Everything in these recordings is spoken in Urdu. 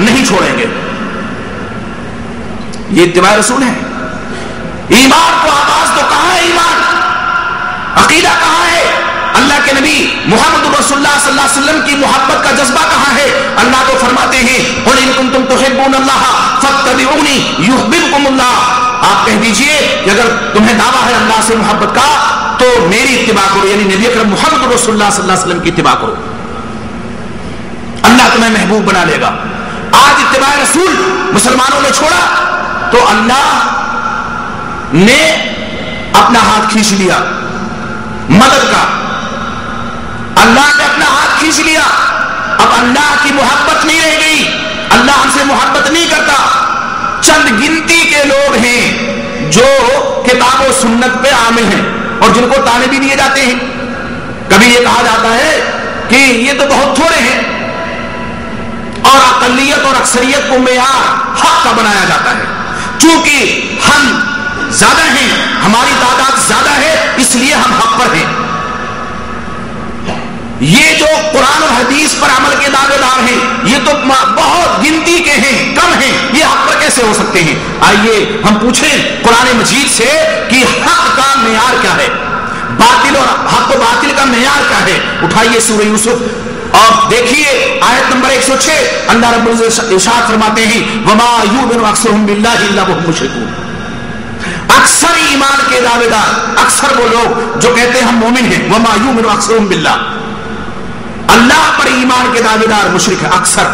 نہیں چھوڑیں گے. یہ اتباع رسول ہے. ایمان کو آواز تو کہاں ہے؟ ایمان عقیدہ کہاں ہے؟ اللہ کے نبی محمد رسول اللہ صلی اللہ علیہ وسلم کی محبت کا جذبہ کہاں ہے؟ اللہ تو فرماتے ہیں قل ان کنتم تحبون اللہ فاتبعونی یحببکم اللہ. آپ کہہ دیجئے کہ اگر تمہیں دعویٰ ہے اللہ سے محبت کا تو میری اتباع کرو، یعنی نبی اکرم محمد رسول اللہ صلی اللہ علیہ وسلم کی اتباع کرو، اللہ تمہیں محبوب بنا لے گا. آج اتباع رسول مسلمانوں نے چھوڑا تو اللہ نے اپنا ہاتھ کھینچ لیا مدد کا. اللہ نے اپنا ہاتھ کھینچ لیا. اب اللہ کی محبت نہیں رہ گئی، اللہ ہم سے محبت نہیں کرتا. چند گنتی کے لوگ ہیں جو کتاب و سنت پہ عامل ہیں اور جن کو تانے بھی دیے جاتے ہیں. کبھی یہ کہا جاتا ہے کہ یہ تو بہت تھوڑے ہیں، اور اقلیت اور اکثریت کو معیار حق کا بنایا جاتا ہے. چونکہ ہم زیادہ ہیں، ہماری تعداد زیادہ ہے، اس لیے ہم حق پر ہیں. یہ جو قرآن اور حدیث پر عمل کے دعوے دار ہیں یہ تو بہت گنتی کے ہیں، کم ہیں، یہ حق پر کیسے ہو سکتے ہیں؟ آئیے ہم پوچھیں قرآن مجید سے کہ حق کا معیار کیا ہے، باطل اور حق و باطل کا معیار کیا ہے. اٹھائیے سورہ یوسف اور دیکھیے آیت نمبر 106. اللہ رب العزت ارشاد فرماتے ہیں وما یؤمن اکثرهم باللہ الا وهم مشرکون. اکثر ایمان کے دعوے دار، اکثر وہ لوگ جو کہتے ہیں ہم مومن ہیں، وما یؤمن اکثرهم باللہ، اللہ پر ایمان کے دعوے دار مشرک ہے اکثر.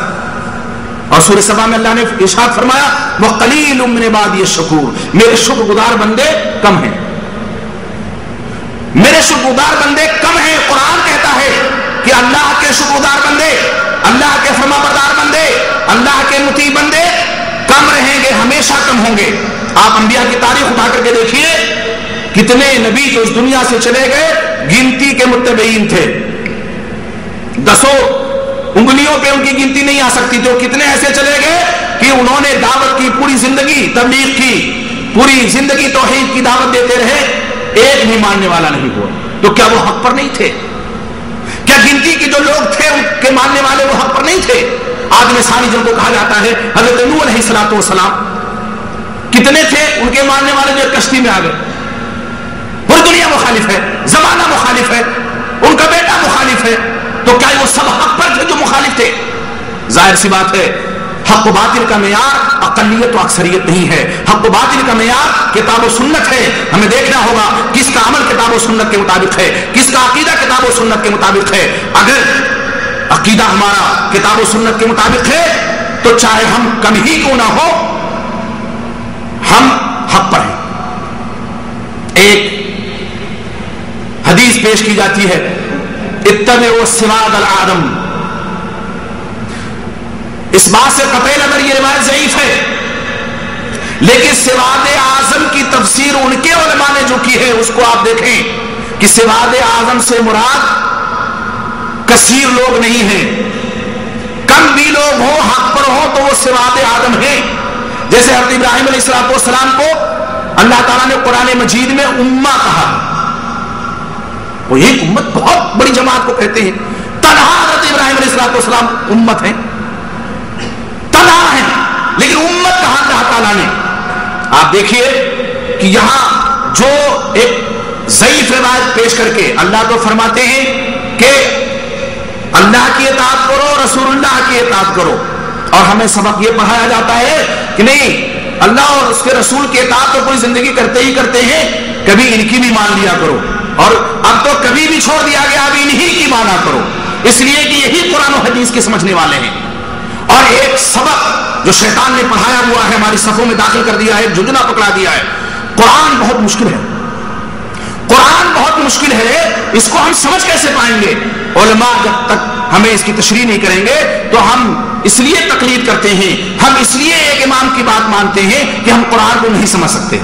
اور سورہ سبا میں اللہ نے ارشاد فرمایا وقلیل من عبادی الشکور، میرے شکر گزار بندے کم ہیں، میرے شکر گزار بندے کم ہیں. قرآن کہتا ہے کہ اللہ کے شکر گزار بندے، اللہ کے فرما بردار بندے، اللہ کے مطیع بندے کم رہیں گے، ہمیشہ کم ہوں گے. آپ انبیاء کی تاریخ اٹھا کر کے دیکھیے کتنے نبی جو اس دنیا سے چلے گئے گنتی کے متبعین تھے، 10 انگلیوں پہ ان کی گنتی نہیں آ سکتی. تو کتنے ایسے چلے گئے کہ انہوں نے دعوت کی، پوری زندگی تبلیغ کی، پوری زندگی توحید کی دعوت دیتے رہے، ایک بھی ماننے والا نہیں ہوا. تو کیا وہ حق پر نہیں تھے؟ کیا گنتی کے جو لوگ تھے ان کے ماننے والے وہ حق پر نہیں تھے؟ آدم ثانی جن کو کہا جاتا ہے، حضرت نوح علیہ السلام کتنے تھے ان کے ماننے والے جو کشتی میں آ گئے؟ پوری دنیا مخالف ہے، زمانہ مخالف ہے، ان کا بیٹا مخالف ہے. تو کیا وہ سب حق پر تھے جو مخالف تھے؟ ظاہر سی بات ہے حق و باطل کا معیار اقلیت و اکثریت نہیں ہے. حق و باطل کا معیار کتاب و سنت ہے. ہمیں دیکھنا ہوگا کس کا عمل کتاب و سنت کے مطابق ہے، کس کا عقیدہ کتاب و سنت کے مطابق ہے. اگر عقیدہ ہمارا کتاب و سنت کے مطابق ہے تو چاہے ہم کم ہی کیوں نہ ہو ہم حق پر ہیں. ایک حدیث پیش کی جاتی ہے اتبعوا السراط العالم. اس بات سے قطعی نظر یہ روایت ضعیف ہے، لیکن سراط اعظم کی تفسیر ان کے علماء نے جو کی ہے اس کو آپ دیکھیں کہ سراط اعظم سے مراد کثیر لوگ نہیں ہیں، کم بھی لوگ ہوں حق پر ہوں تو وہ سراط اعظم ہے. جیسے حضرت ابراہیم علیہ السلام کو اللہ تعالیٰ نے قرآن مجید میں امہ کہا. وہ ایک امت بہت بڑی جماعت کو کہتے ہیں. تنہا حضرت ابراہیم علیہ السلام امت ہے، تنہا ہے، لیکن امت کہا اللہ تعالیٰ نے. آپ دیکھیے کہ یہاں جو ایک ضعیف روایت پیش کر کے اللہ تو فرماتے ہیں کہ اللہ کی اطاعت کرو، رسول اللہ کی اطاعت کرو. اور ہمیں سبق یہ پڑھایا جاتا ہے کہ نہیں، اللہ اور اس کے رسول کی اطاعت تو پوری زندگی کرتے ہی کرتے ہیں، کبھی ان کی بھی مان لیا کرو، اور اب تو کبھی بھی چھوڑ دیا گیا، اب انہی کی مانا کرو، اس لیے کہ یہی قرآن و حدیث کے سمجھنے والے ہیں. اور ایک سبق جو شیطان نے پڑھایا ہوا ہے ہماری صفوں میں داخل کر دیا ہے، جھنجھنا پکڑا دیا ہے. قرآن بہت مشکل ہے، قرآن بہت مشکل ہے، اس کو ہم سمجھ کیسے پائیں گے؟ علماء جب تک ہمیں اس کی تشریح نہیں کریں گے تو ہم اس لیے تقلید کرتے ہیں، ہم اس لیے ایک امام کی بات مانتے ہیں کہ ہم قرآن کو نہیں سمجھ سکتے.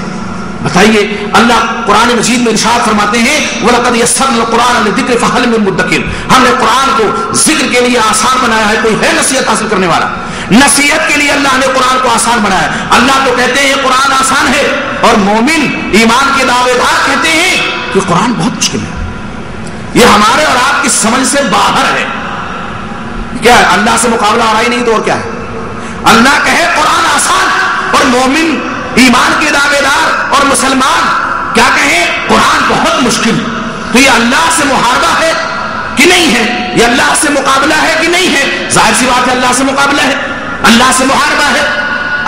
بتائیے اللہ قرآن مجید میں ارشاد فرماتے ہیں وَلَقَدْ يَسَّرْنَا الْقُرْآنَ لِلذِّكْرِ فَهَلْ مِن مُدَّكِرٍ. ہم نے قرآن کو ذکر کے لیے آسان بنایا ہے، کوئی ہے نصیحت حاصل کرنے والا؟ نصیحت کے لیے اللہ نے قرآن کو آسان بنایا. اللہ تو کہتے ہیں قرآن آسان ہے، اور مومن ایمان کے دعوے دار کہتے ہیں کہ قرآن بہت مشکل ہے. یہ ہمارے اور آپ کی سمجھ سے باہر ہے. کیا ہے؟ اللہ سے مقابلہ ہو رہا ہی نہیں تو اور کیا ہے؟ اللہ کہے قرآن آسان اور مومن ایمان کے دعوے دار اور مسلمان کیا کہیں قرآن بہت مشکل، تو یہ اللہ سے محاربہ ہے کہ نہیں ہے؟ یہ اللہ سے مقابلہ ہے کہ نہیں ہے؟ ظاہر سی بات ہے اللہ سے مقابلہ ہے، اللہ سے محاربہ ہے۔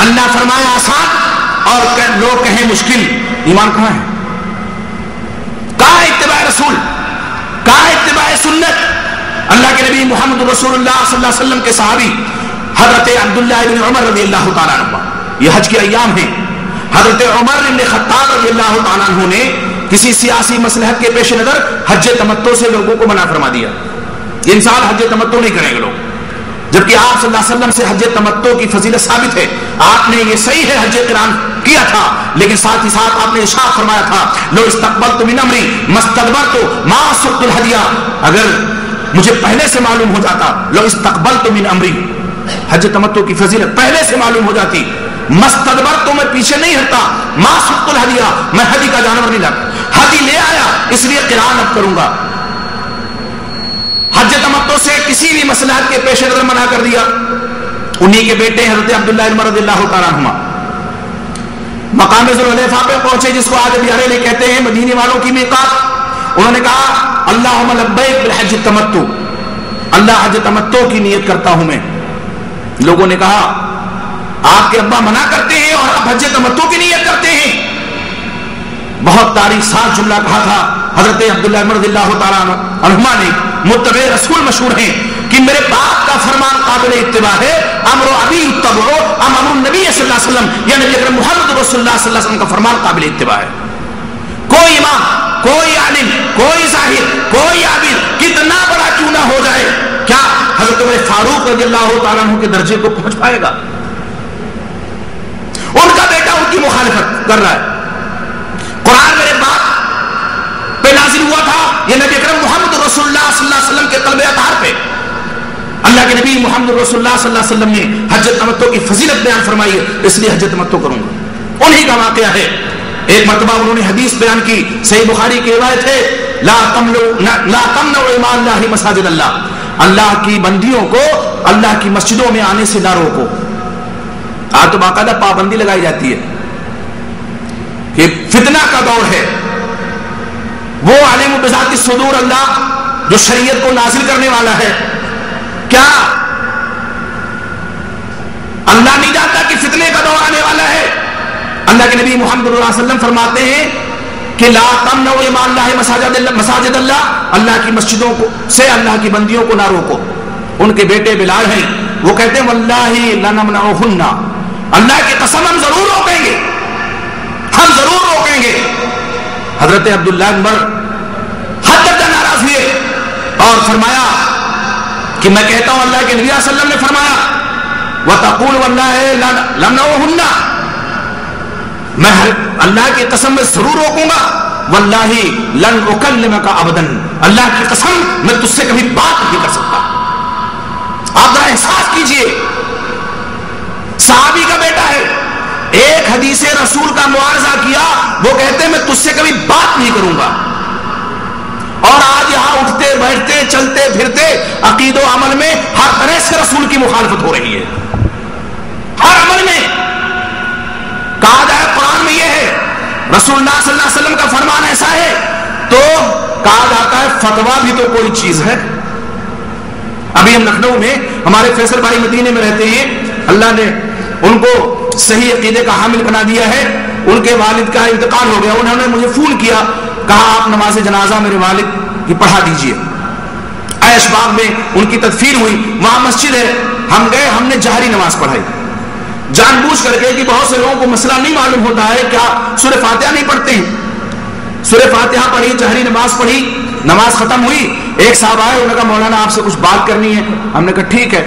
اللہ فرمایا آسان اور لوگ کہیں مشکل، ایمان کہاں ہے؟ کہاں ہے اتباع رسول؟ کہاں ہے اتباع سنت؟ اللہ کے نبی محمد رسول اللہ صلی اللہ علیہ وسلم کے صحابی حضرت عبداللہ بن عمر رضی اللہ تعالیٰ عنہ، یہ حج کے ایام ہیں، حضرت عمر بن خطاب رضی اللہ تعالیٰ عنہ نے کسی سیاسی مصلحت کے پیش نظر حج تمتع سے لوگوں کو منع فرما دیا، یہ انسان حج تمتع نہیں کریں گے لوگ، جبکہ آپ صلی اللہ علیہ وسلم سے حج تمتع کی فضیلت ثابت ہے، آپ نے یہ صحیح ہے حج قران کیا تھا، لیکن ساتھ ہی ساتھ آپ نے ارشاد فرمایا تھا لو استقبلت من امری ما استدبرت ما سقت الهدی، اگر مجھے پہلے سے معلوم ہو جاتا، لو استقبلت من امری، حج تمتع کی فضیلت پہلے سے معلوم ہو جاتی، مستدبر تو میں پیچھے نہیں ہٹتا، ما سقت الهدی، میں ہدی کا جانور نہیں لاتا، ہدی لے آیا اس لیے قران اب کروں گا۔ حج تمتع سے کسی بھی مصلحت کے پیش نظر منع کر دیا۔ انہی کے بیٹے حضرت عبداللہ بن عمر رضی اللہ تعالیٰ عنہ مقام ذوالحلیفہ پہ پہنچے، جس کو آج ابھی عرلی کہتے ہیں، مدینے والوں کی میقات۔ انہوں نے کہا اللہم لبیک بالحج تمتع، اللہ حج تمتع کی نیت کرتا ہوں میں۔ لوگوں نے کہا آپ کے ابا منع کرتے ہیں اور آپ حج تمتع کی نیت کرتے ہیں۔ بہت تاریخ ساز جملہ کہا تھا حضرت عبداللہ بن عمر رضی اللہ تعالیٰ عنہما نے، متبع رسول مشہور ہیں کہ میرے باپ کا فرمان قابل اتباع ہے، امر ابی اتبعو ام امر النبی صلی اللہ علیہ وسلم، یا نبی اکرم محمد رسول اللہ صلی اللہ علیہ وسلم کا فرمان قابل اتباع ہے۔ کوئی امام، کوئی عالم، کوئی ظاہر، کوئی عابد کتنا بڑا کیوں نہ ہو جائے، کیا حضرت عمر فاروق رضی اللہ تعالیٰ عنہ کے درجے کو پہنچ پائے گا؟ ان کا بیٹا ان کی مخالفت کر رہا ہے۔ قرآن میرے باپ پہ نازل ہوا تھا، یہ نبی اکرم محمد رسول اللہ صلی اللہ علیہ وسلم کے قلب اطہار پہ، اللہ کے نبی محمد رسول اللہ صلی اللہ علیہ وسلم نے حج تمتع کی فضیلت بیان فرمائی ہے، اس لیے حج تمتع کروں گا۔ انہی کا واقعہ ہے، ایک مرتبہ انہوں نے حدیث بیان کی، صحیح بخاری کی روایت ہے، لا تمنعوا اماء اللہ مساجد اللہ، اللہ کی بندیوں کو اللہ کی مسجدوں میں آنے سے نہ روکو۔ آج تو باقاعدہ پابندی لگائی جاتی ہے کہ فتنہ کا دور ہے، وہ عالم بذات الصدور اللہ جو شریعت کو نازل کرنے والا ہے، کیا اللہ نہیں جانتا کہ فتنے کا دور آنے والا ہے؟ اللہ کے نبی محمد صلی اللہ علیہ وسلم فرماتے ہیں کہ لا تمنعوا اماء اللہ مساجد اللہ، اللہ کی مسجدوں کو سے اللہ کی بندیوں کو نہ روکو۔ ان کے بیٹے بلال ہیں، وہ کہتے ہیں واللہ لنمنعہن، اللہ کی قسم ہم ضرور روکیں گے، ہم ضرور روکیں گے۔ حضرت عبداللہ بن عمر حد تک ناراض ہوئے اور فرمایا کہ میں کہتا ہوں اللہ کے نبی صلی اللہ علیہ وسلم نے فرمایا وَتَقُولُ وَاللَّهِ لَمْنَعُهُنَّ، میں اللہ کی قسم میں ضرور روکوں گا، وَاللَّهِ لَنْ أُكَلِّمَكَ أَبَدًا، اللہ کی قسم میں تجھ سے کبھی بات نہیں کر سکتا۔ آپ ذرا احساس کیجئے، صحابی کا بیٹا ہے، ایک حدیث رسول کا معارضہ کیا، وہ کہتے ہیں میں تجھ سے کبھی بات نہیں کروں گا۔ اور آج یہاں اٹھتے بیٹھتے چلتے پھرتے عقید و عمل میں ہر طرح سے رسول کی مخالفت ہو رہی ہے، ہر عمل میں۔ کہا جائے قرآن میں یہ ہے، رسول اللہ صلی اللہ علیہ وسلم کا فرمان ایسا ہے، تو کہا جاتا ہے فتویٰ بھی تو کوئی چیز ہے۔ ابھی ہم لکھنؤ میں ہمارے فیصل بھائی مدینے میں رہتے ہیں، اللہ نے ان کو صحیح عقیدے کا حامل بنا دیا ہے، ان کے والد کا انتقال ہو گیا، انہوں نے مجھے فون کیا، کہا آپ نماز جنازہ میرے والد کی پڑھا دیجئے۔ عیش باغ میں ان کی تدفین ہوئی، وہاں مسجد ہے، ہم گئے، ہم نے جہری نماز پڑھائی، جان بوجھ کر کے کہ بہت سے لوگوں کو مسئلہ نہیں معلوم ہوتا ہے، کیا سورہ فاتحہ نہیں پڑھتے ہیں، سورہ فاتحہ پڑھی، جہری نماز پڑھی، نماز ختم ہوئی، ایک صاحب آئے، انہوں نے کہا مولانا آپ سے کچھ بات کرنی ہے، ہم نے کہا ٹھیک ہے۔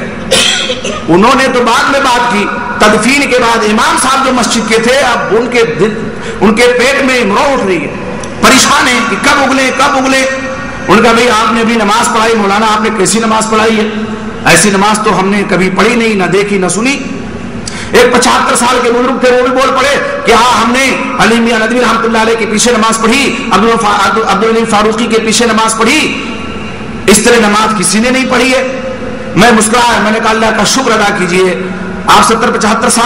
انہوں نے تو بعد میں بات کی، تدفین کے بعد امام صاحب جو مسجد کے تھے، اب ان کے پیٹ میں امرو اٹھ رہی ہے، پریشان ہیں کہ کب اگلے کب اگلے۔ ان کا بھائی آپ نے بھی نماز پڑھائی، مولانا آپ نے کیسی نماز پڑھائی ہے؟ ایسی نماز تو ہم نے کبھی پڑھی نہیں، نہ دیکھی نہ سنی۔ ایک 75 سال کے بزرگ تھے، وہ بھی بول پڑے کہ ہاں ہم نے علی میاں ندوی رحمۃ اللہ علیہ کے پیچھے نماز پڑھی، عبدالعلی فاروقی کے پیچھے نماز پڑھی، اس طرح نماز کسی نے نہیں پڑھی ہے۔ میں مسکرایا، میں نے کہا اللہ کا شکر ادا کیجئے آپ 70-75 سال